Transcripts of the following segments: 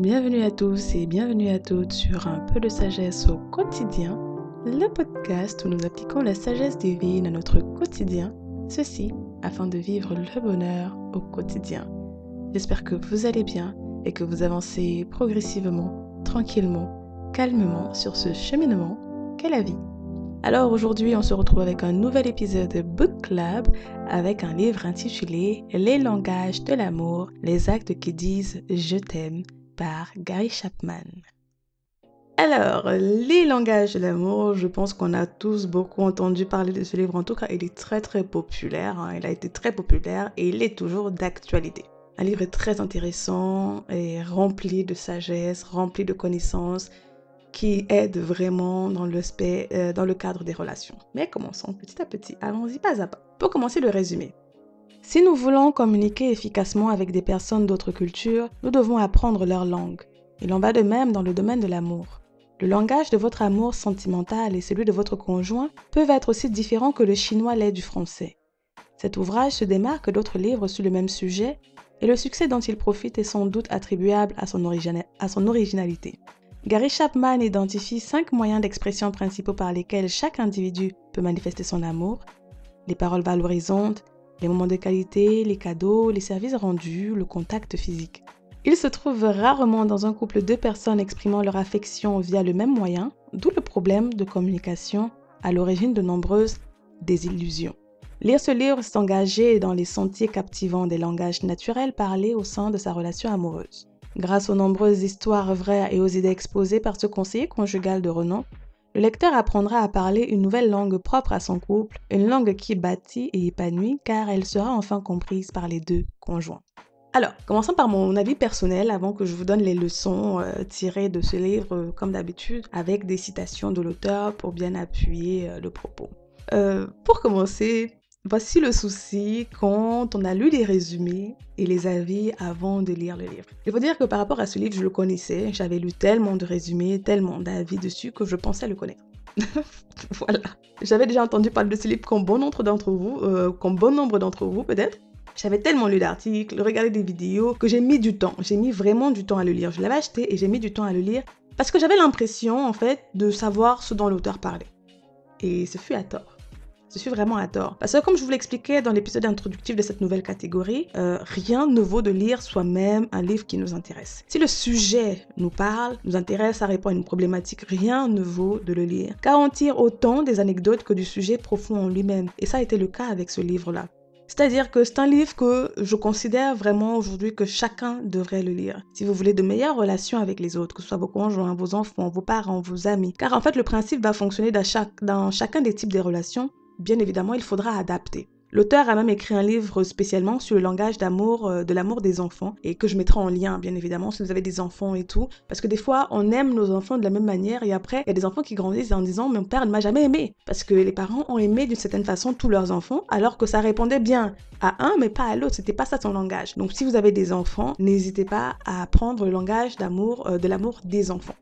Bienvenue à tous et bienvenue à toutes sur Un peu de sagesse au quotidien, le podcast où nous appliquons la sagesse divine à notre quotidien, ceci afin de vivre le bonheur au quotidien. J'espère que vous allez bien et que vous avancez progressivement, tranquillement, calmement sur ce cheminement qu'est la vie. Alors aujourd'hui, on se retrouve avec un nouvel épisode de Book Club avec un livre intitulé Les langages de l'amour, les actes qui disent « Je t'aime » par Gary Chapman. Alors, les langages de l'amour, je pense qu'on a tous beaucoup entendu parler de ce livre. En tout cas, il est très populaire. Il a été très populaire et il est toujours d'actualité. Un livre très intéressant et rempli de sagesse, rempli de connaissances qui aide vraiment dans le cadre des relations. Mais commençons petit à petit. Allons-y pas à pas. Pour commencer, le résumé. Si nous voulons communiquer efficacement avec des personnes d'autres cultures, nous devons apprendre leur langue. Il en va de même dans le domaine de l'amour. Le langage de votre amour sentimental et celui de votre conjoint peuvent être aussi différents que le chinois l'est du français. Cet ouvrage se démarque d'autres livres sur le même sujet et le succès dont il profite est sans doute attribuable à son originalité. Gary Chapman identifie 5 moyens d'expression principaux par lesquels chaque individu peut manifester son amour: les paroles valorisantes, les moments de qualité, les cadeaux, les services rendus, le contact physique. Il se trouve rarement dans un couple 2 personnes exprimant leur affection via le même moyen, d'où le problème de communication à l'origine de nombreuses désillusions. Lire ce livre, c'est s'engager dans les sentiers captivants des langages naturels parlés au sein de sa relation amoureuse. Grâce aux nombreuses histoires vraies et aux idées exposées par ce conseiller conjugal de renom, le lecteur apprendra à parler une nouvelle langue propre à son couple, une langue qui bâtit et épanouit car elle sera enfin comprise par les 2 conjoints. Alors, commençons par mon avis personnel avant que je vous donne les leçons tirées de ce livre comme d'habitude avec des citations de l'auteur pour bien appuyer le propos. Pour commencer, voici le souci quand on a lu les résumés et les avis avant de lire le livre. Il faut dire que par rapport à ce livre, je le connaissais. J'avais lu tellement de résumés, tellement d'avis dessus que je pensais le connaître. Voilà. J'avais déjà entendu parler de ce livre comme bon nombre d'entre vous peut-être. J'avais tellement lu d'articles, regardé des vidéos que j'ai mis du temps. J'ai mis vraiment du temps à le lire. Je l'avais acheté et j'ai mis du temps à le lire parce que j'avais l'impression en fait de savoir ce dont l'auteur parlait. Et ce fut à tort. Je suis vraiment à tort. Parce que comme je vous l'expliquais dans l'épisode introductif de cette nouvelle catégorie, rien ne vaut de lire soi-même un livre qui nous intéresse. Si le sujet nous parle, nous intéresse, ça répond à une problématique, rien ne vaut de le lire. Car on tire autant des anecdotes que du sujet profond en lui-même. Et ça a été le cas avec ce livre-là. C'est-à-dire que c'est un livre que je considère vraiment aujourd'hui que chacun devrait le lire. Si vous voulez de meilleures relations avec les autres, que ce soit vos conjoints, vos enfants, vos parents, vos amis. Car en fait, le principe va fonctionner dans chacun des types de relations. Bien évidemment, il faudra adapter. L'auteur a même écrit un livre spécialement sur le langage d'amour, de l'amour des enfants et que je mettrai en lien, bien évidemment, si vous avez des enfants et tout. Parce que des fois, on aime nos enfants de la même manière et après, il y a des enfants qui grandissent en disant « Mon père ne m'a jamais aimé ». Parce que les parents ont aimé d'une certaine façon tous leurs enfants alors que ça répondait bien à un mais pas à l'autre. C'était pas ça son langage. Donc si vous avez des enfants, n'hésitez pas à apprendre le langage d'amour, de l'amour des enfants.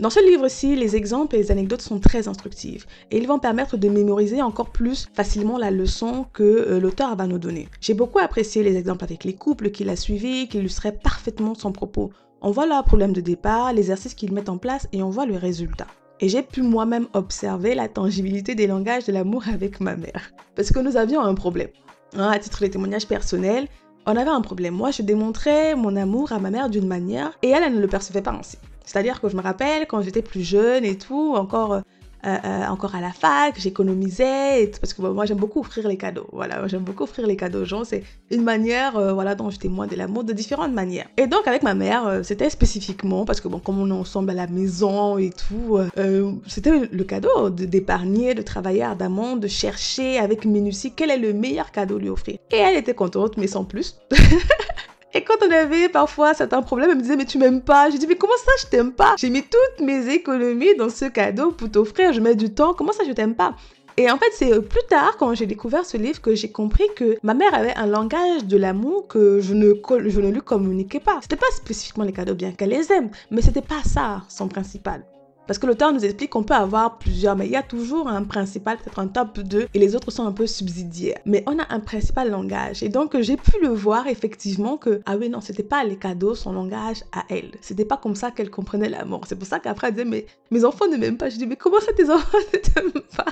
Dans ce livre-ci, les exemples et les anecdotes sont très instructives et ils vont permettre de mémoriser encore plus facilement la leçon que l'auteur va nous donner. J'ai beaucoup apprécié les exemples avec les couples qu'il a suivis, qui illustraient parfaitement son propos. On voit leur problème de départ, l'exercice qu'ils mettent en place et on voit le résultat. Et j'ai pu moi-même observer la tangibilité des langages de l'amour avec ma mère. Parce que nous avions un problème. À titre de témoignage personnel, on avait un problème. Moi, je démontrais mon amour à ma mère d'une manière et elle ne le percevait pas ainsi. C'est-à-dire que je me rappelle quand j'étais plus jeune et tout, encore à la fac, j'économisais parce que moi j'aime beaucoup offrir les cadeaux. Voilà, j'aime beaucoup offrir les cadeaux aux gens. C'est une manière dont je témoigne de l'amour de différentes manières. Et donc avec ma mère, c'était spécifiquement parce que comme on est ensemble à la maison et tout, c'était le cadeau d'épargner, de travailler ardemment, de chercher avec minutie quel est le meilleur cadeau lui offrir. Et elle était contente, mais sans plus. Et quand on avait parfois certains problèmes, elle me disait « Mais tu m'aimes pas ?» Je dis « Mais comment ça je t'aime pas? J'ai mis toutes mes économies dans ce cadeau pour t'offrir, je mets du temps, comment ça je t'aime pas ?» Et en fait, c'est plus tard, quand j'ai découvert ce livre, que j'ai compris que ma mère avait un langage de l'amour que je ne lui communiquais pas. C'était pas spécifiquement les cadeaux, bien qu'elle les aime, mais c'était pas ça son principal. Parce que l'auteur nous explique qu'on peut avoir plusieurs, mais il y a toujours un principal, peut-être un top 2, et les autres sont un peu subsidiaires. Mais on a un principal langage. Et donc, j'ai pu le voir effectivement que, ah oui, non, c'était pas les cadeaux, son langage à elle. C'était pas comme ça qu'elle comprenait l'amour. C'est pour ça qu'après, elle disait, mais mes enfants ne m'aiment pas. Je dis, mais comment ça tes enfants ne t'aiment pas?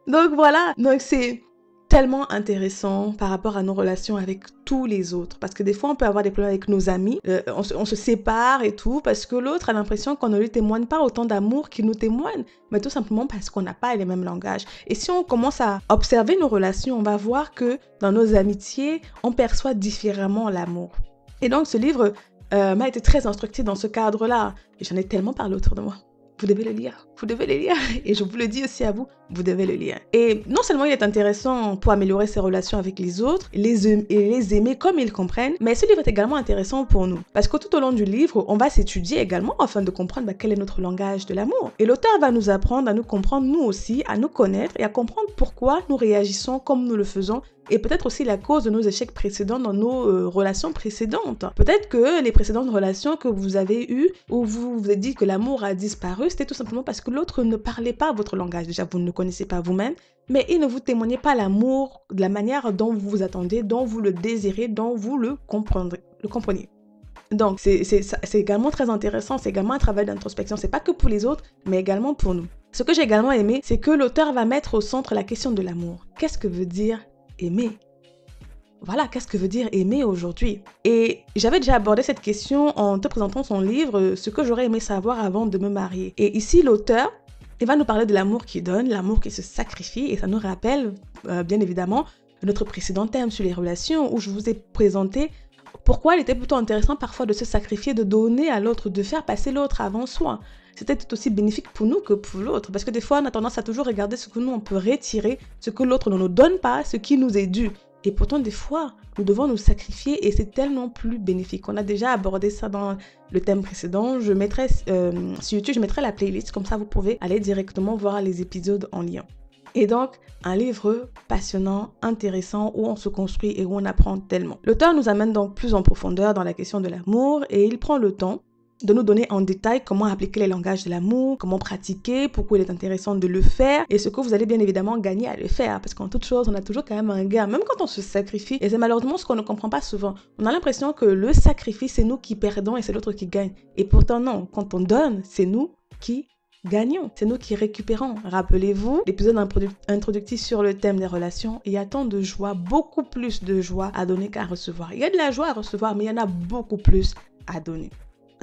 Donc voilà, donc c'est tellement intéressant par rapport à nos relations avec tous les autres. Parce que des fois, on peut avoir des problèmes avec nos amis, on se sépare et tout, parce que l'autre a l'impression qu'on ne lui témoigne pas autant d'amour qu'il nous témoigne, mais tout simplement parce qu'on n'a pas les mêmes langages. Et si on commence à observer nos relations, on va voir que dans nos amitiés, on perçoit différemment l'amour. Et donc, ce livre m'a été très instructif dans ce cadre-là. Et j'en ai tellement parlé autour de moi. Vous devez le lire, vous devez le lire. Et je vous le dis aussi à vous, vous devez le lire. Et non seulement il est intéressant pour améliorer ses relations avec les autres, et les aimer comme ils comprennent, mais ce livre est également intéressant pour nous. Parce que tout au long du livre, on va s'étudier également afin de comprendre quel est notre langage de l'amour. Et l'auteur va nous apprendre à nous comprendre nous aussi, à nous connaître et à comprendre pourquoi nous réagissons comme nous le faisons et peut-être aussi la cause de nos échecs précédents dans nos relations précédentes. Peut-être que les précédentes relations que vous avez eues, où vous vous êtes dit que l'amour a disparu, c'était tout simplement parce que l'autre ne parlait pas votre langage. Déjà, vous ne le connaissez pas vous-même, mais il ne vous témoignait pas l'amour de la manière dont vous vous attendez, dont vous le désirez, dont vous le compreniez. Donc, c'est également très intéressant, c'est également un travail d'introspection. C'est pas que pour les autres, mais également pour nous. Ce que j'ai également aimé, c'est que l'auteur va mettre au centre la question de l'amour. Qu'est-ce que veut dire aimer? Voilà, qu'est-ce que veut dire aimer aujourd'hui? Et j'avais déjà abordé cette question en te présentant son livre, ce que j'aurais aimé savoir avant de me marier. Et ici, l'auteur, il va nous parler de l'amour qui donne, l'amour qui se sacrifie, et ça nous rappelle, bien évidemment, notre précédent thème sur les relations, où je vous ai présenté pourquoi il était plutôt intéressant parfois de se sacrifier, de donner à l'autre, de faire passer l'autre avant soi. C'était tout aussi bénéfique pour nous que pour l'autre. Parce que des fois, on a tendance à toujours regarder ce que nous, on peut retirer, ce que l'autre ne nous donne pas, ce qui nous est dû. Et pourtant, des fois, nous devons nous sacrifier et c'est tellement plus bénéfique. On a déjà abordé ça dans le thème précédent. Je mettrai, sur YouTube, je mettrai la playlist. Comme ça, vous pouvez aller directement voir les épisodes en lien. Et donc, un livre passionnant, intéressant, où on se construit et où on apprend tellement. L'auteur nous amène donc plus en profondeur dans la question de l'amour et il prend le temps de nous donner en détail comment appliquer les langages de l'amour, comment pratiquer, pourquoi il est intéressant de le faire et ce que vous allez bien évidemment gagner à le faire. Parce qu'en toute chose, on a toujours quand même un gain, même quand on se sacrifie. Et c'est malheureusement ce qu'on ne comprend pas souvent. On a l'impression que le sacrifice, c'est nous qui perdons et c'est l'autre qui gagne. Et pourtant non, quand on donne, c'est nous qui gagnons, c'est nous qui récupérons. Rappelez-vous, l'épisode introductif sur le thème des relations, il y a tant de joie, beaucoup plus de joie à donner qu'à recevoir. Il y a de la joie à recevoir, mais il y en a beaucoup plus à donner.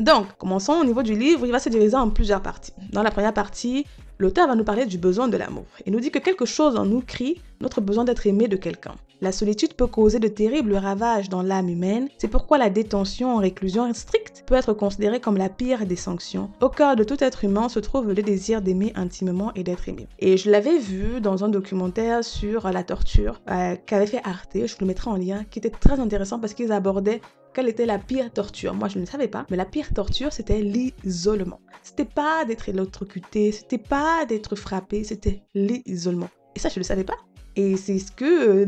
Donc, commençons au niveau du livre, il va se diviser en plusieurs parties. Dans la première partie, l'auteur va nous parler du besoin de l'amour. Il nous dit que quelque chose en nous crie notre besoin d'être aimé de quelqu'un. La solitude peut causer de terribles ravages dans l'âme humaine. C'est pourquoi la détention en réclusion stricte peut être considérée comme la pire des sanctions. Au cœur de tout être humain se trouve le désir d'aimer intimement et d'être aimé. Et je l'avais vu dans un documentaire sur la torture qu'avait fait Arte, je vous le mettrai en lien, qui était très intéressant parce qu'ils abordaient quelle était la pire torture. Moi, je ne savais pas, mais la pire torture, c'était l'isolement. C'était pas d'être électrocuté, c'était pas d'être frappé, c'était l'isolement. Et ça, je ne le savais pas. Et c'est ce que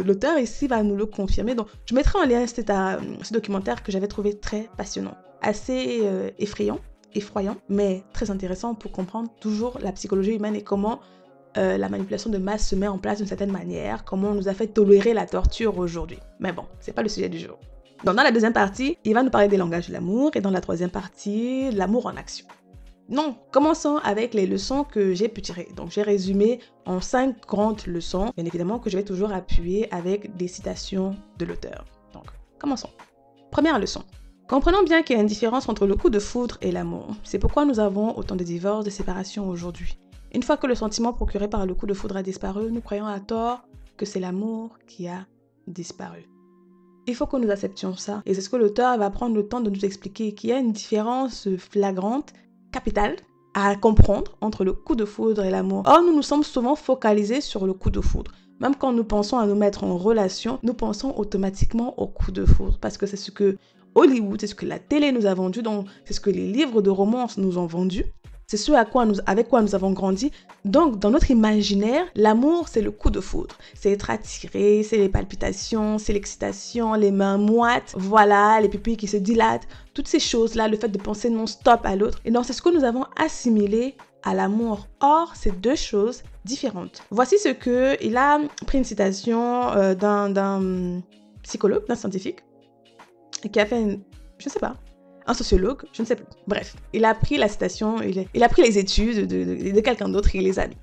l'auteur ici va nous le confirmer. Donc, je mettrai en lien ce documentaire que j'avais trouvé très passionnant. Assez effrayant, mais très intéressant pour comprendre toujours la psychologie humaine et comment la manipulation de masse se met en place d'une certaine manière, comment on nous a fait tolérer la torture aujourd'hui. Mais bon, c'est pas le sujet du jour. Donc, dans la deuxième partie, il va nous parler des langages de l'amour et dans la troisième partie, l'amour en action. Donc, commençons avec les leçons que j'ai pu tirer. Donc, j'ai résumé en 5 grandes leçons, bien évidemment que je vais toujours appuyer avec des citations de l'auteur. Donc, commençons. Première leçon. Comprenons bien qu'il y a une différence entre le coup de foudre et l'amour. C'est pourquoi nous avons autant de divorces, de séparations aujourd'hui. Une fois que le sentiment procuré par le coup de foudre a disparu, nous croyons à tort que c'est l'amour qui a disparu. Il faut que nous acceptions ça. Et c'est ce que l'auteur va prendre le temps de nous expliquer, qu'il y a une différence flagrante, capitale, à comprendre entre le coup de foudre et l'amour. Or, nous nous sommes souvent focalisés sur le coup de foudre. Même quand nous pensons à nous mettre en relation, nous pensons automatiquement au coup de foudre. Parce que c'est ce que Hollywood, c'est ce que la télé nous a vendu, donc c'est ce que les livres de romance nous ont vendu. C'est ce avec quoi nous avons grandi. Donc, dans notre imaginaire, l'amour, c'est le coup de foudre. C'est être attiré, c'est les palpitations, c'est l'excitation, les mains moites, voilà, les pupilles qui se dilatent. Toutes ces choses-là, le fait de penser non-stop à l'autre. Et donc, c'est ce que nous avons assimilé à l'amour. Or, c'est deux choses différentes. Voici ce que il a pris une citation d'un psychologue, d'un scientifique, qui a fait je ne sais pas, un sociologue, je ne sais plus. Bref, il a pris la citation, il a pris les études de quelqu'un d'autre et il les a mis.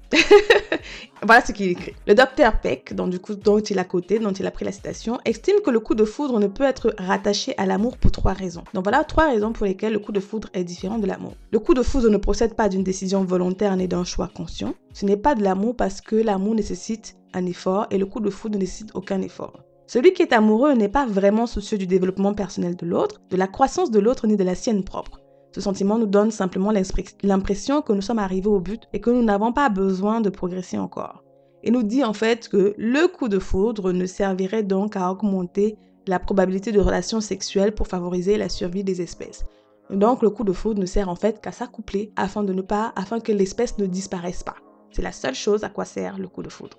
Voilà ce qu'il écrit. Le docteur Peck, dont il a pris la citation, estime que le coup de foudre ne peut être rattaché à l'amour pour 3 raisons. Donc voilà 3 raisons pour lesquelles le coup de foudre est différent de l'amour. Le coup de foudre ne procède pas d'une décision volontaire ni d'un choix conscient. Ce n'est pas de l'amour parce que l'amour nécessite un effort et le coup de foudre ne nécessite aucun effort. Celui qui est amoureux n'est pas vraiment soucieux du développement personnel de l'autre, de la croissance de l'autre ni de la sienne propre. Ce sentiment nous donne simplement l'impression que nous sommes arrivés au but et que nous n'avons pas besoin de progresser encore. Il nous dit en fait que le coup de foudre ne servirait donc à augmenter la probabilité de relations sexuelles pour favoriser la survie des espèces. Donc le coup de foudre ne sert en fait qu'à s'accoupler afin que l'espèce ne disparaisse pas. C'est la seule chose à quoi sert le coup de foudre.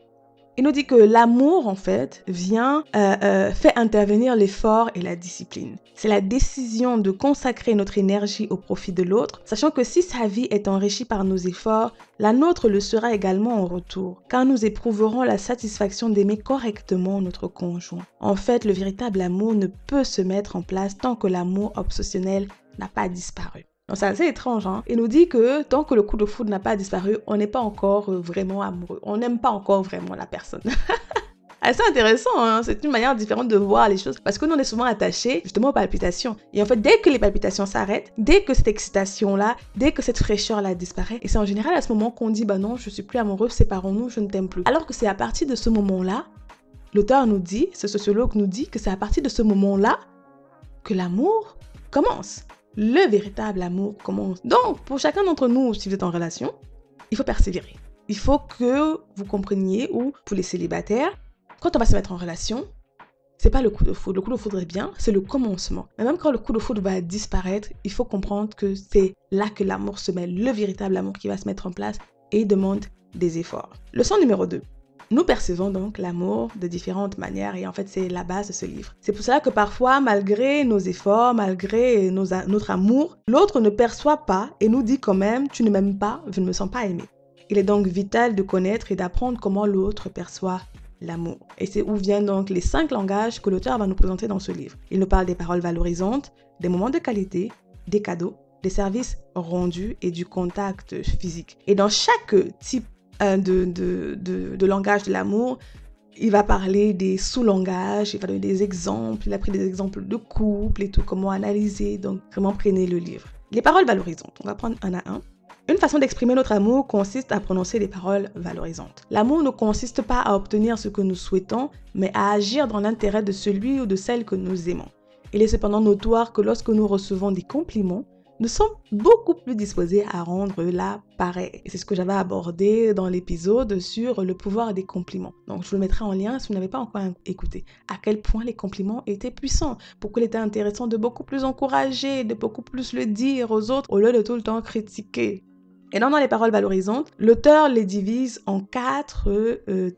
Il nous dit que l'amour, en fait, fait intervenir l'effort et la discipline. C'est la décision de consacrer notre énergie au profit de l'autre, sachant que si sa vie est enrichie par nos efforts, la nôtre le sera également en retour, car nous éprouverons la satisfaction d'aimer correctement notre conjoint. En fait, le véritable amour ne peut se mettre en place tant que l'amour obsessionnel n'a pas disparu. Donc c'est assez étrange, hein. Il nous dit que tant que le coup de foudre n'a pas disparu, on n'est pas encore vraiment amoureux. On n'aime pas encore vraiment la personne. Assez intéressant, hein. C'est une manière différente de voir les choses. Parce que nous, on est souvent attachés justement aux palpitations. Et en fait, dès que les palpitations s'arrêtent, dès que cette excitation-là, dès que cette fraîcheur-là disparaît, et c'est en général à ce moment qu'on dit, bah non, je suis plus amoureux, séparons-nous, je ne t'aime plus. Alors que c'est à partir de ce moment-là, l'auteur nous dit, ce sociologue nous dit que c'est à partir de ce moment-là que l'amour commence. Le véritable amour commence. Donc, pour chacun d'entre nous, si vous êtes en relation, il faut persévérer. Il faut que vous compreniez, ou pour les célibataires, quand on va se mettre en relation, c'est pas le coup de foudre. Le coup de foudre est bien, c'est le commencement. Mais même quand le coup de foudre va disparaître, il faut comprendre que c'est là que l'amour se met, le véritable amour qui va se mettre en place et il demande des efforts. Leçon numéro 2. Nous percevons donc l'amour de différentes manières et en fait c'est la base de ce livre. C'est pour cela que parfois, malgré nos efforts, malgré notre amour, l'autre ne perçoit pas et nous dit quand même « tu ne m'aimes pas, je ne me sens pas aimé ». Il est donc vital de connaître et d'apprendre comment l'autre perçoit l'amour. Et c'est où viennent donc les 5 langages que l'auteur va nous présenter dans ce livre. Il nous parle des paroles valorisantes, des moments de qualité, des cadeaux, des services rendus et du contact physique. Et dans chaque type de langage de l'amour, il va parler des sous-langages, il va donner des exemples, il a pris des exemples de couple et tout, comment analyser, donc vraiment prenez le livre. Les paroles valorisantes, on va prendre un à un. Une façon d'exprimer notre amour consiste à prononcer des paroles valorisantes. L'amour ne consiste pas à obtenir ce que nous souhaitons, mais à agir dans l'intérêt de celui ou de celle que nous aimons. Il est cependant notoire que lorsque nous recevons des compliments, nous sommes beaucoup plus disposés à rendre l'appareil. Et c'est ce que j'avais abordé dans l'épisode sur le pouvoir des compliments. Donc je vous le mettrai en lien si vous n'avez pas encore écouté. À quel point les compliments étaient puissants. Pourquoi il était intéressant de beaucoup plus encourager, de beaucoup plus le dire aux autres au lieu de tout le temps critiquer. Et dans les paroles valorisantes, l'auteur les divise en 4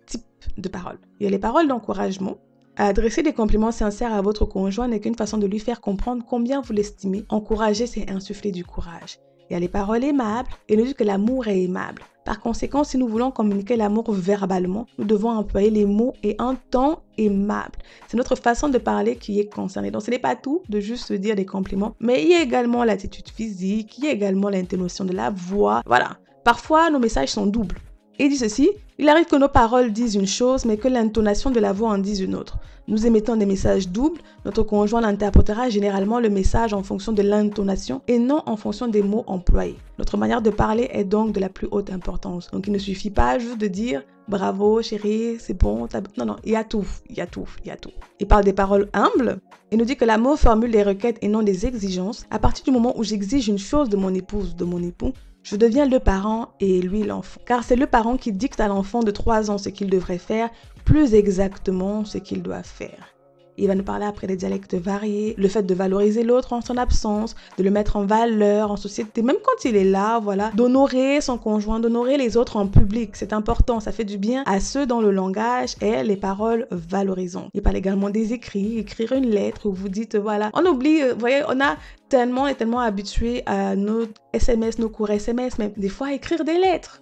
types de paroles. Il y a les paroles d'encouragement. Adresser des compliments sincères à votre conjoint n'est qu'une façon de lui faire comprendre combien vous l'estimez. Encourager, c'est insuffler du courage. Il y a les paroles aimables, et nous dit que l'amour est aimable. Par conséquent, si nous voulons communiquer l'amour verbalement, nous devons employer les mots et un ton aimable. C'est notre façon de parler qui est concernée. Donc, ce n'est pas tout de juste se dire des compliments, mais il y a également l'attitude physique, il y a également l'intonation de la voix. Voilà. Parfois, nos messages sont doubles. Il dit ceci, il arrive que nos paroles disent une chose, mais que l'intonation de la voix en dise une autre. Nous émettons des messages doubles, notre conjoint interprétera généralement le message en fonction de l'intonation et non en fonction des mots employés. Notre manière de parler est donc de la plus haute importance. Donc il ne suffit pas juste de dire « bravo chérie, c'est bon ». Non, il y a tout. Il parle des paroles humbles. Il nous dit que l'amour formule des requêtes et non des exigences. À partir du moment où j'exige une chose de mon épouse ou de mon époux, je deviens le parent et lui l'enfant. Car c'est le parent qui dicte à l'enfant de 3 ans ce qu'il devrait faire, plus exactement ce qu'il doit faire. Il va nous parler après des dialectes variés, le fait de valoriser l'autre en son absence, de le mettre en valeur en société, même quand il est là, voilà, d'honorer son conjoint, d'honorer les autres en public. C'est important, ça fait du bien à ceux dont le langage est les paroles valorisantes. Il parle également des écrits, écrire une lettre où vous dites, voilà, on oublie, vous voyez, on a tellement et tellement habitué à nos SMS, nos courts SMS, mais des fois écrire des lettres.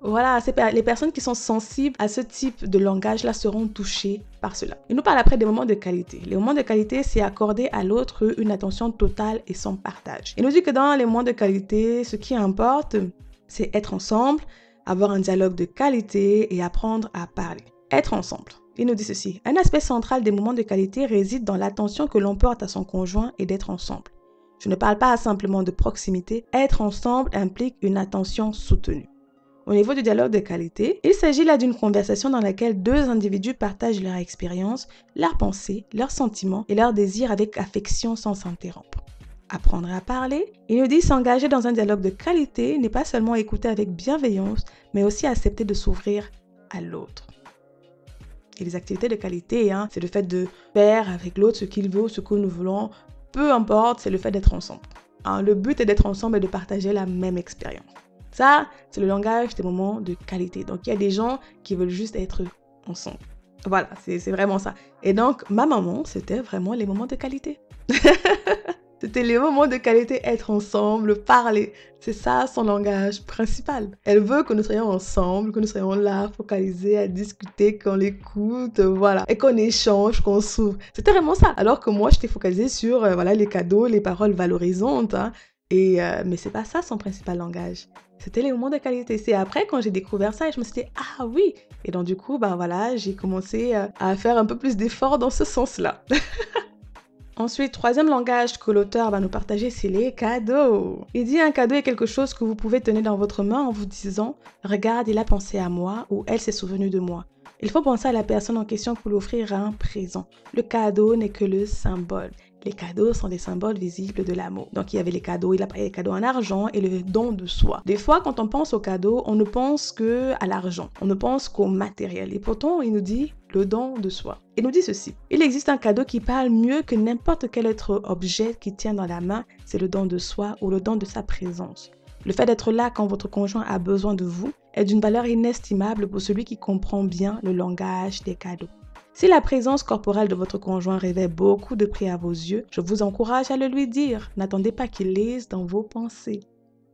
Voilà, les personnes qui sont sensibles à ce type de langage-là seront touchées par cela. Il nous parle après des moments de qualité. Les moments de qualité, c'est accorder à l'autre une attention totale et sans partage. Il nous dit que dans les moments de qualité, ce qui importe, c'est être ensemble, avoir un dialogue de qualité et apprendre à parler. Être ensemble. Il nous dit ceci. Un aspect central des moments de qualité réside dans l'attention que l'on porte à son conjoint et d'être ensemble. Je ne parle pas simplement de proximité. Être ensemble implique une attention soutenue. Au niveau du dialogue de qualité, il s'agit là d'une conversation dans laquelle deux individus partagent leur expérience, leurs pensées, leurs sentiments et leurs désirs avec affection sans s'interrompre. Apprendre à parler, il nous dit s'engager dans un dialogue de qualité n'est pas seulement écouter avec bienveillance, mais aussi accepter de s'ouvrir à l'autre. Et les activités de qualité, c'est le fait de faire avec l'autre ce qu'il veut, ce que nous voulons, peu importe, c'est le fait d'être ensemble. Le but est d'être ensemble et de partager la même expérience. Ça, c'est le langage des moments de qualité. Donc, il y a des gens qui veulent juste être ensemble. Voilà, c'est vraiment ça. Et donc, ma maman, c'était vraiment les moments de qualité. C'était les moments de qualité, être ensemble, parler. C'est ça son langage principal. Elle veut que nous soyons ensemble, que nous soyons là, focalisés à discuter, qu'on l'écoute, voilà. Et qu'on échange, qu'on s'ouvre. C'était vraiment ça. Alors que moi, j'étais focalisée sur voilà, les cadeaux, les paroles valorisantes. Mais c'est pas ça son principal langage. C'était les moments de qualité. C'est après quand j'ai découvert ça et je me suis dit, ah oui. Et donc du coup, voilà, j'ai commencé à faire un peu plus d'efforts dans ce sens-là. Ensuite, troisième langage que l'auteur va nous partager, c'est les cadeaux. Il dit un cadeau est quelque chose que vous pouvez tenir dans votre main en vous disant « Regarde, il a pensé à moi » ou « Elle s'est souvenue de moi ». Il faut penser à la personne en question pour lui offrir un présent. Le cadeau n'est que le symbole. Les cadeaux sont des symboles visibles de l'amour. Donc, il y avait les cadeaux, il a parlé des cadeaux en argent et le don de soi. Des fois, quand on pense aux cadeaux, on ne pense qu'à l'argent. On ne pense qu'au matériel. Et pourtant, il nous dit le don de soi. Il nous dit ceci. Il existe un cadeau qui parle mieux que n'importe quel autre objet qui tient dans la main. C'est le don de soi ou le don de sa présence. Le fait d'être là quand votre conjoint a besoin de vous est d'une valeur inestimable pour celui qui comprend bien le langage des cadeaux. Si la présence corporelle de votre conjoint révèle beaucoup de prix à vos yeux, je vous encourage à le lui dire. N'attendez pas qu'il lise dans vos pensées.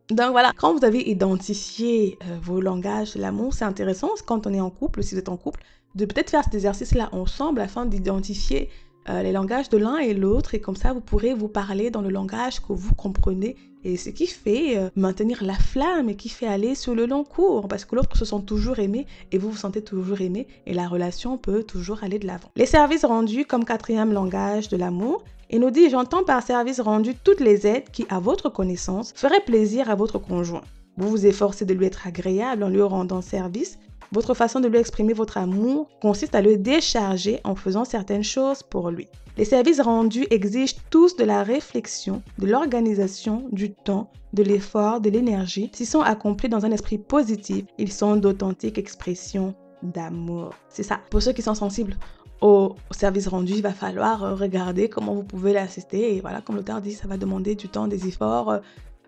Donc voilà, quand vous avez identifié vos langages de l'amour, c'est intéressant quand on est en couple, si vous êtes en couple, de peut-être faire cet exercice-là ensemble afin d'identifier les langages de l'un et l'autre et comme ça vous pourrez vous parler dans le langage que vous comprenez et ce qui fait maintenir la flamme et qui fait aller sur le long cours parce que l'autre se sent toujours aimé et vous vous sentez toujours aimé et la relation peut toujours aller de l'avant. Les services rendus comme quatrième langage de l'amour, il nous dit j'entends par service rendu toutes les aides qui à votre connaissance feraient plaisir à votre conjoint. Vous vous efforcez de lui être agréable en lui rendant service. Votre façon de lui exprimer votre amour consiste à le décharger en faisant certaines choses pour lui. Les services rendus exigent tous de la réflexion, de l'organisation, du temps, de l'effort, de l'énergie. S'ils sont accomplis dans un esprit positif, ils sont d'authentiques expressions d'amour. C'est ça. Pour ceux qui sont sensibles au service rendu, il va falloir regarder comment vous pouvez l'assister. Et voilà, comme l'auteur dit, ça va demander du temps, des efforts,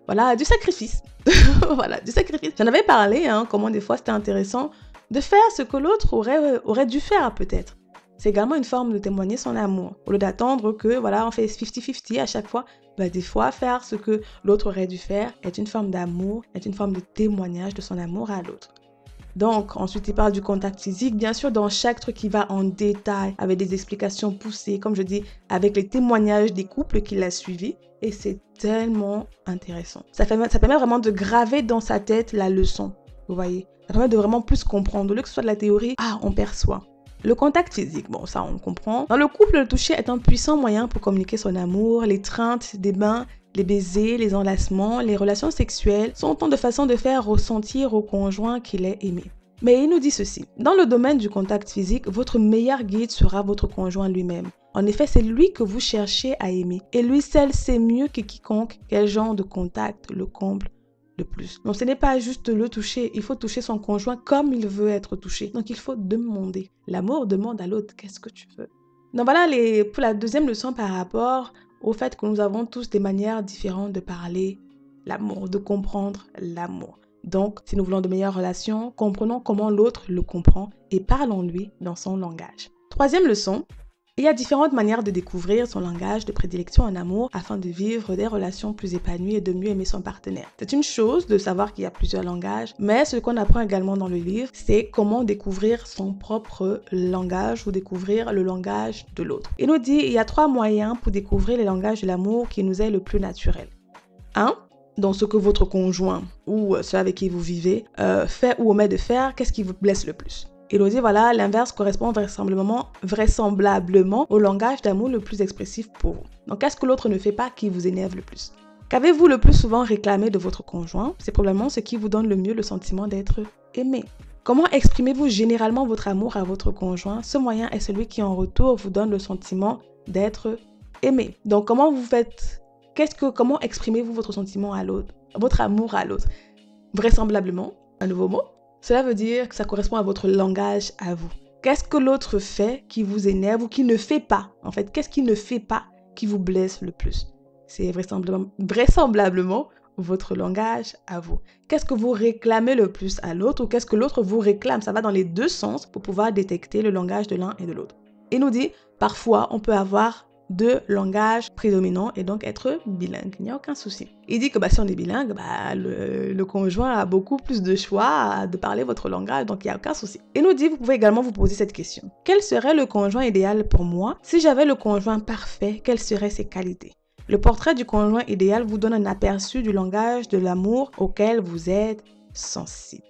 voilà, du sacrifice. Voilà, du sacrifice. J'en avais parlé, comment des fois c'était intéressant de faire ce que l'autre aurait dû faire peut-être. C'est également une forme de témoigner son amour. Au lieu d'attendre que, voilà, on fait 50-50 à chaque fois, des fois, faire ce que l'autre aurait dû faire est une forme d'amour, est une forme de témoignage de son amour à l'autre. Donc, ensuite, il parle du contact physique. Bien sûr, dans chaque truc, il va en détail, avec des explications poussées, comme je dis, avec les témoignages des couples qu'il a suivis. Et c'est tellement intéressant. Ça permet vraiment de graver dans sa tête la leçon, vous voyez. Ça permet de vraiment plus comprendre. Au lieu que ce soit de la théorie, on perçoit. Le contact physique, bon, ça, on comprend. Dans le couple, le toucher est un puissant moyen pour communiquer son amour. Les treintes, des bains, les baisers, les enlacements, les relations sexuelles sont autant de façons de faire ressentir au conjoint qu'il est aimé. Mais il nous dit ceci. Dans le domaine du contact physique, votre meilleur guide sera votre conjoint lui-même. En effet, c'est lui que vous cherchez à aimer. Et lui seul sait mieux que quiconque quel genre de contact le comble le plus. Donc ce n'est pas juste le toucher, il faut toucher son conjoint comme il veut être touché. Donc il faut demander. L'amour demande à l'autre, qu'est-ce que tu veux? Donc voilà pour la deuxième leçon par rapport au fait que nous avons tous des manières différentes de parler l'amour, de comprendre l'amour. Donc, si nous voulons de meilleures relations, comprenons comment l'autre le comprend et parlons-lui dans son langage. Troisième leçon, il y a différentes manières de découvrir son langage de prédilection en amour afin de vivre des relations plus épanouies et de mieux aimer son partenaire. C'est une chose de savoir qu'il y a plusieurs langages, mais ce qu'on apprend également dans le livre, c'est comment découvrir son propre langage ou découvrir le langage de l'autre. Il nous dit qu'il y a 3 moyens pour découvrir les langages de l'amour qui nous est le plus naturel. 1. Dans ce que votre conjoint ou ceux avec qui vous vivez fait ou omet de faire, qu'est-ce qui vous blesse le plus? Il nous dit, voilà, l'inverse correspond vraisemblablement au langage d'amour le plus expressif pour vous. Donc, qu'est-ce que l'autre ne fait pas qui vous énerve le plus? Qu'avez-vous le plus souvent réclamé de votre conjoint? C'est probablement ce qui vous donne le mieux le sentiment d'être aimé. Comment exprimez-vous généralement votre amour à votre conjoint? Ce moyen est celui qui, en retour, vous donne le sentiment d'être aimé. Donc, comment exprimez-vous votre sentiment à l'autre, votre amour à l'autre? Vraisemblablement, un nouveau mot. Cela veut dire que ça correspond à votre langage à vous. Qu'est-ce que l'autre fait qui vous énerve ou qui ne fait pas? En fait, qu'est-ce qu'il ne fait pas qui vous blesse le plus? C'est vraisemblablement votre langage à vous. Qu'est-ce que vous réclamez le plus à l'autre ou qu'est-ce que l'autre vous réclame? Ça va dans les deux sens pour pouvoir détecter le langage de l'un et de l'autre. Il nous dit, parfois, on peut avoir 2 langages prédominants et donc être bilingue. Il n'y a aucun souci. Il dit que si on est bilingue, le conjoint a beaucoup plus de choix de parler votre langage, donc il n'y a aucun souci. Il nous dit, vous pouvez également vous poser cette question. Quel serait le conjoint idéal pour moi? Si j'avais le conjoint parfait, quelles seraient ses qualités? Le portrait du conjoint idéal vous donne un aperçu du langage de l'amour auquel vous êtes sensible.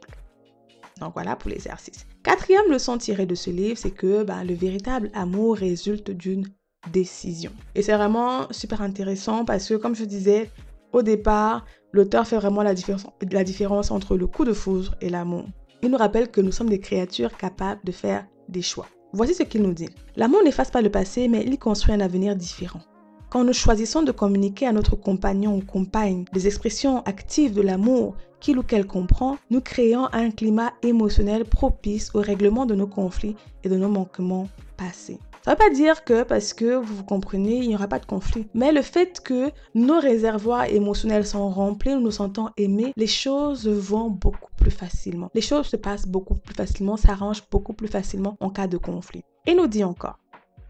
Donc voilà pour l'exercice. 4e leçon tirée de ce livre, c'est que le véritable amour résulte d'une décision. Et c'est vraiment super intéressant parce que, comme je disais au départ, l'auteur fait vraiment la différence entre le coup de foudre et l'amour. Il nous rappelle que nous sommes des créatures capables de faire des choix. Voici ce qu'il nous dit. L'amour n'efface pas le passé, mais il construit un avenir différent. Quand nous choisissons de communiquer à notre compagnon ou compagne des expressions actives de l'amour qu'il ou qu'elle comprend, nous créons un climat émotionnel propice au règlement de nos conflits et de nos manquements passés. Ça ne veut pas dire que parce que vous comprenez, il n'y aura pas de conflit. Mais le fait que nos réservoirs émotionnels sont remplis, nous nous sentons aimés, les choses vont beaucoup plus facilement. Les choses se passent beaucoup plus facilement, s'arrangent beaucoup plus facilement en cas de conflit. Et nous dit encore,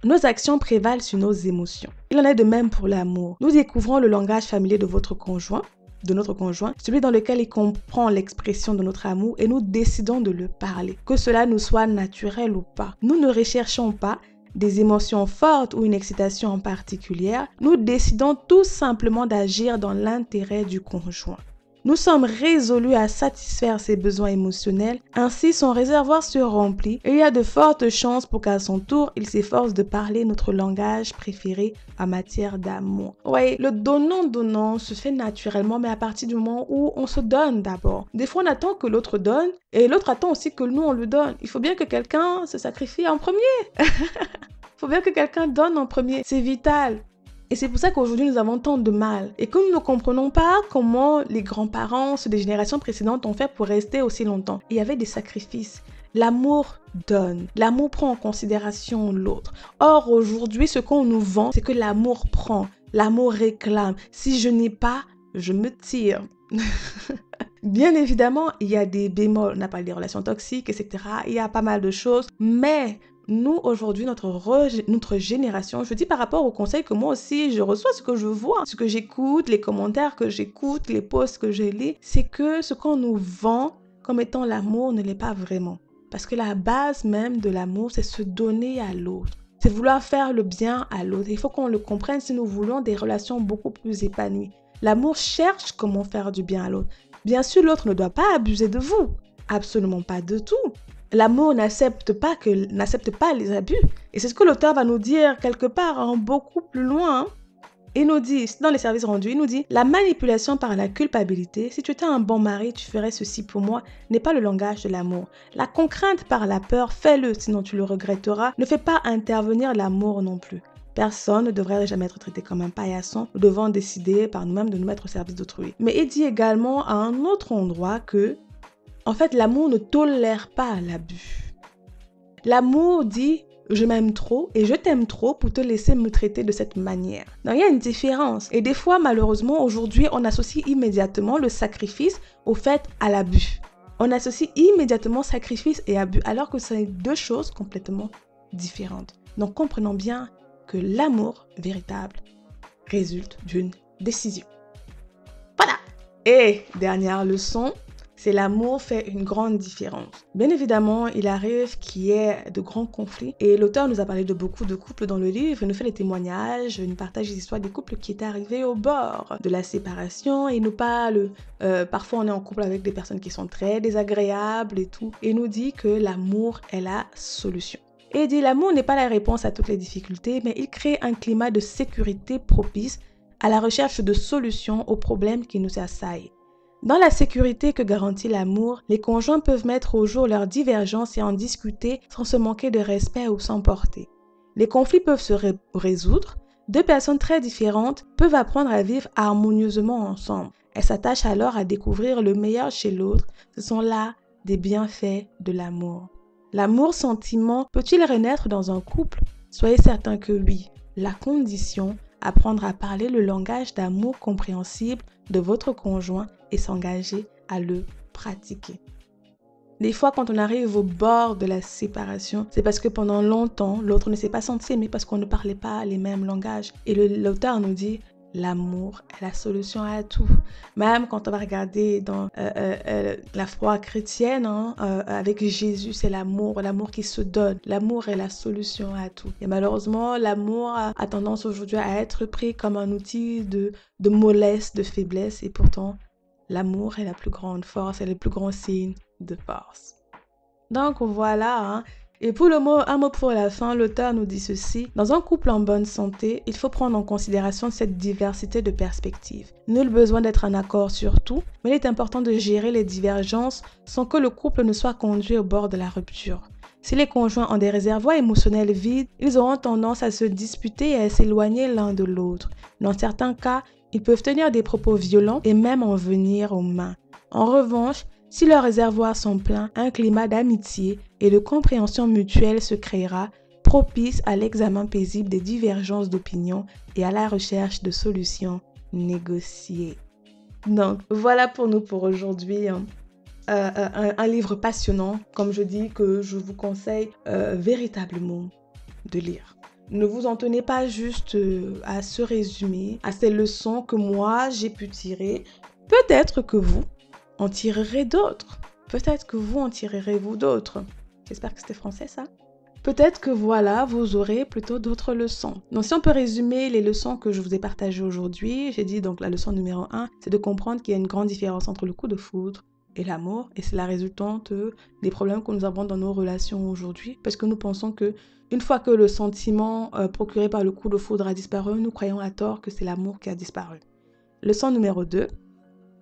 nos actions prévalent sur nos émotions. Il en est de même pour l'amour. Nous découvrons le langage familier de notre conjoint, celui dans lequel il comprend l'expression de notre amour et nous décidons de le parler. Que cela nous soit naturel ou pas. Nous ne recherchons pas des émotions fortes ou une excitation en particulier, nous décidons tout simplement d'agir dans l'intérêt du conjoint. Nous sommes résolus à satisfaire ses besoins émotionnels, ainsi son réservoir se remplit et il y a de fortes chances pour qu'à son tour, il s'efforce de parler notre langage préféré en matière d'amour. Oui, le donnant-donnant se fait naturellement, mais à partir du moment où on se donne d'abord. Des fois, on attend que l'autre donne et l'autre attend aussi que nous, on lui donne. Il faut bien que quelqu'un se sacrifie en premier. Il faut bien que quelqu'un donne en premier. C'est vital. Et c'est pour ça qu'aujourd'hui, nous avons tant de mal. Et que nous ne comprenons pas comment les grands-parents, ceux des générations précédentes, ont fait pour rester aussi longtemps. Il y avait des sacrifices. L'amour donne. L'amour prend en considération l'autre. Or, aujourd'hui, ce qu'on nous vend, c'est que l'amour prend. L'amour réclame. Si je n'ai pas, je me tire. Bien évidemment, il y a des bémols. On a parlé des relations toxiques, etc. Il y a pas mal de choses. Mais nous, aujourd'hui, notre génération, je dis par rapport aux conseils que moi aussi, je reçois, ce que je vois, ce que j'écoute, les commentaires que j'écoute, les posts que je lis, c'est que ce qu'on nous vend comme étant l'amour ne l'est pas vraiment. Parce que la base même de l'amour, c'est se donner à l'autre. C'est vouloir faire le bien à l'autre. Il faut qu'on le comprenne si nous voulons des relations beaucoup plus épanouies. L'amour cherche comment faire du bien à l'autre. Bien sûr, l'autre ne doit pas abuser de vous. Absolument pas de tout. L'amour n'accepte pas les abus. Et c'est ce que l'auteur va nous dire quelque part, beaucoup plus loin. Il nous dit, dans les services rendus, il nous dit « La manipulation par la culpabilité, si tu étais un bon mari, tu ferais ceci pour moi, n'est pas le langage de l'amour. La contrainte par la peur, fais-le, sinon tu le regretteras. Ne fais pas intervenir l'amour non plus. Personne ne devrait jamais être traité comme un paillasson. Nous devons décider par nous-mêmes de nous mettre au service d'autrui. » Mais il dit également à un autre endroit que en fait, l'amour ne tolère pas l'abus. L'amour dit, je m'aime trop et je t'aime trop pour te laisser me traiter de cette manière. Donc, il y a une différence. Et des fois, malheureusement, aujourd'hui, on associe immédiatement le sacrifice au fait à l'abus. On associe immédiatement sacrifice et abus, alors que c'est deux choses complètement différentes. Donc, comprenons bien que l'amour véritable résulte d'une décision. Voilà. Et dernière leçon, c'est l'amour fait une grande différence. Bien évidemment, il arrive qu'il y ait de grands conflits et l'auteur nous a parlé de beaucoup de couples dans le livre. Il nous fait des témoignages, il nous partage des histoires des couples qui étaient arrivés au bord de la séparation et il nous parle, parfois on est en couple avec des personnes qui sont très désagréables et tout. Et il nous dit que l'amour est la solution. Et il dit l'amour n'est pas la réponse à toutes les difficultés, mais il crée un climat de sécurité propice à la recherche de solutions aux problèmes qui nous assaillent. Dans la sécurité que garantit l'amour, les conjoints peuvent mettre au jour leurs divergences et en discuter sans se manquer de respect ou s'emporter. Les conflits peuvent se résoudre. Deux personnes très différentes peuvent apprendre à vivre harmonieusement ensemble. Elles s'attachent alors à découvrir le meilleur chez l'autre. Ce sont là des bienfaits de l'amour. L'amour-sentiment peut-il renaître dans un couple? Soyez certains que oui. La condition, apprendre à parler le langage d'amour compréhensible de votre conjoint et s'engager à le pratiquer. Des fois, quand on arrive au bord de la séparation, c'est parce que pendant longtemps, l'autre ne s'est pas senti aimé parce qu'on ne parlait pas les mêmes langages. Et l'auteur nous dit, l'amour est la solution à tout. Même quand on va regarder dans la foi chrétienne, avec Jésus, c'est l'amour qui se donne. L'amour est la solution à tout. Et malheureusement, l'amour a tendance aujourd'hui à être pris comme un outil de mollesse, de faiblesse. Et pourtant, l'amour est la plus grande force, est le plus grand signe de force. Donc voilà, Et pour un mot pour la fin, l'auteur nous dit ceci. Dans un couple en bonne santé, il faut prendre en considération cette diversité de perspectives. Nul besoin d'être en accord sur tout, mais il est important de gérer les divergences sans que le couple ne soit conduit au bord de la rupture. Si les conjoints ont des réservoirs émotionnels vides, ils auront tendance à se disputer et à s'éloigner l'un de l'autre. Dans certains cas, ils peuvent tenir des propos violents et même en venir aux mains. En revanche, si leurs réservoirs sont pleins, un climat d'amitié et de compréhension mutuelle se créera, propice à l'examen paisible des divergences d'opinion et à la recherche de solutions négociées. Donc, voilà pour nous pour aujourd'hui. Un livre passionnant, comme je dis, que je vous conseille véritablement de lire. Ne vous en tenez pas juste à ce résumé, à ces leçons que moi j'ai pu tirer. Peut-être que vous en tirerez d'autres. Peut-être que vous en tirerez vous d'autres. J'espère que c'était français ça. Peut-être que voilà, vous aurez plutôt d'autres leçons. Donc si on peut résumer les leçons que je vous ai partagées aujourd'hui, j'ai dit donc la leçon numéro 1, c'est de comprendre qu'il y a une grande différence entre le coup de foudre et l'amour, et c'est la résultante des problèmes que nous avons dans nos relations aujourd'hui, parce que nous pensons que une fois que le sentiment procuré par le coup de foudre a disparu, nous croyons à tort que c'est l'amour qui a disparu. Leçon numéro 2,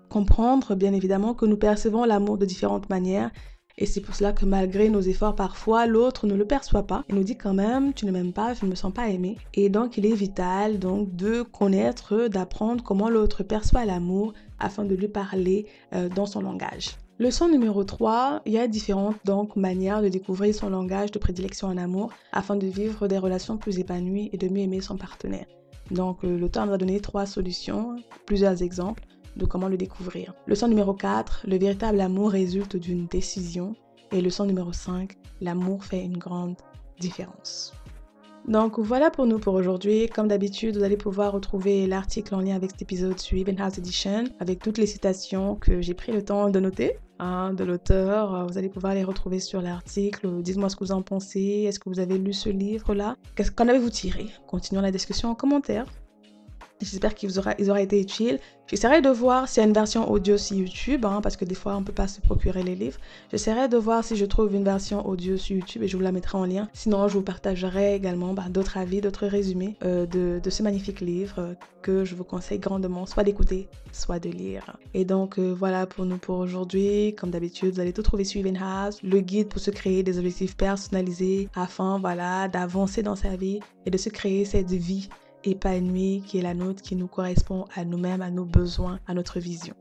comprendre bien évidemment que nous percevons l'amour de différentes manières, et c'est pour cela que malgré nos efforts parfois, l'autre ne le perçoit pas et nous dit quand même tu ne m'aimes pas, je ne me sens pas aimé. Et donc il est vital donc de connaître, d'apprendre comment l'autre perçoit l'amour afin de lui parler dans son langage. Leçon numéro 3, il y a différentes donc manières de découvrir son langage de prédilection en amour afin de vivre des relations plus épanouies et de mieux aimer son partenaire. Donc l'auteur nous a donné 3 solutions, plusieurs exemples de comment le découvrir. Leçon numéro 4, le véritable amour résulte d'une décision. Et leçon numéro 5, l'amour fait une grande différence. Donc voilà pour nous pour aujourd'hui. Comme d'habitude, vous allez pouvoir retrouver l'article en lien avec cet épisode sur Evenhouse Edition avec toutes les citations que j'ai pris le temps de noter de l'auteur. Vous allez pouvoir les retrouver sur l'article. Dites-moi ce que vous en pensez. Est-ce que vous avez lu ce livre-là? Qu'en avez-vous tiré? Continuons la discussion en commentaire. J'espère qu'il vous aura été utile. J'essaierai de voir s'il y a une version audio sur YouTube, parce que des fois on ne peut pas se procurer les livres. J'essaierai de voir si je trouve une version audio sur YouTube et je vous la mettrai en lien. Sinon, je vous partagerai également d'autres avis, d'autres résumés de ce magnifique livre que je vous conseille grandement, soit d'écouter, soit de lire. Et donc voilà pour nous pour aujourd'hui. Comme d'habitude, vous allez tout trouver sur Evenhouse, le guide pour se créer des objectifs personnalisés afin d'avancer dans sa vie et de se créer cette vie épanouie qui est la nôtre, qui nous correspond à nous-mêmes, à nos besoins, à notre vision.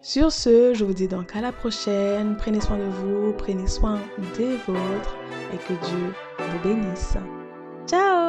Sur ce, je vous dis donc à la prochaine. Prenez soin de vous, prenez soin des vôtres et que Dieu vous bénisse. Ciao!